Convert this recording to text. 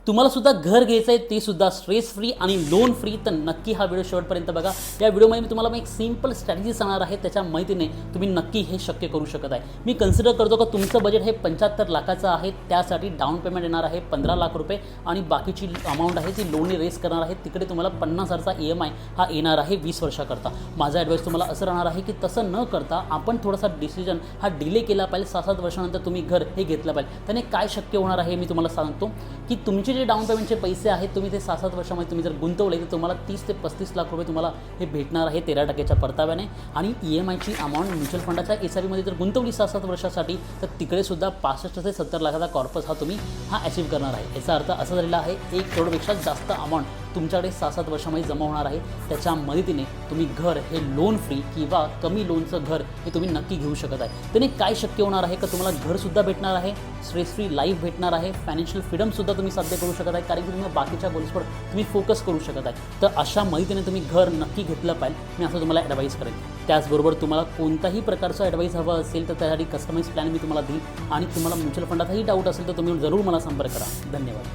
तुम्हाला सुद्धा घर घ्यायचं आहे ते सुद्धा स्ट्रेस फ्री आणि लोन फ्री, तर नक्की हा व्हिडिओ शेवटपर्यंत बघा। या व्हिडिओमध्ये मी तुम्हाला एक सिंपल स्ट्रॅटेजी सांगणार आहे, त्याच्या माहितीने तुम्ही नक्की हे शक्य करू शकत आहे। मी कन्सिडर करतो का तुमचं बजेट हे 75 लाखाचं आहे, त्यासाठी डाऊन पेमेंट येणार आहे 15 लाख रुपये आणि बाकीची अमाऊंट आहे ती लोनने रेस करणार आहे, तिकडे तुम्हाला 50,000चा EMI हा येणार आहे 20 वर्षाकरता। माझा ॲडवाईस तुम्हाला असं राहणार आहे की तसं न करता आपण थोडासा डिसिजन हा डिले केला पाहिजे। 6-7 वर्षानंतर तुम्ही घर हे घेतलं पाहिजे। त्याने काय शक्य होणार आहे मी तुम्हाला सांगतो की तुमचे जे डाऊन पेमेंटचे पैसे आहेत तुम्ही ते 6-7 वर्षामध्ये तुम्ही जर गुंतवले तर तुम्हाला 30 ते 35 लाख रुपये तुम्हाला हे भेटणार आहे 13% परताव्याने। आणि EMIची अमाऊंट म्युच्युअल फंडाच्या SIPमध्ये जर गुंतवली 6-7 वर्षासाठी तर तिकडे सुद्धा 65 ते 70 लाखाचा कॉर्पस हा तुम्ही अचीव्ह करणार आहे। याचा अर्थ असा झालेला आहे 1 करोडपेक्षा जास्त अमाऊंट तुमच्याकडे 6-7 वर्षामध्ये जमा होणार आहे। त्याच्या मदतीने तुम्ही घर हे लोन फ्री किंवा कमी लोनचं घर हे तुम्ही नक्की घेऊ शकत आहे। त्याने काय शक्य होणार आहे का तुम्हाला घरसुद्धा भेटणार आहे, स्ट्रेस फ्री लाईफ भेटणार आहे, फायनान्शियल फ्रीडमसुद्धा तुम्ही साध्य करू शकत आहे, कारण की तुम्ही बाकीच्या गोल्सवर तुम्ही फोकस करू शकत आहे। तर अशा मदतीने तुम्ही घर नक्की घेतलं पाहिजे, मी असं तुम्हाला ॲडवाईस करेन। त्याचबरोबर तुम्हाला कोणताही प्रकारचं ॲडवाईस हवं असेल तर त्यासाठी कस्टमाइज प्लॅन मी तुम्हाला देईन, आणि तुम्हाला म्युच्युअल फंडातही डाऊट असेल तर तुम्ही जरूर मला संपर्क करा। धन्यवाद।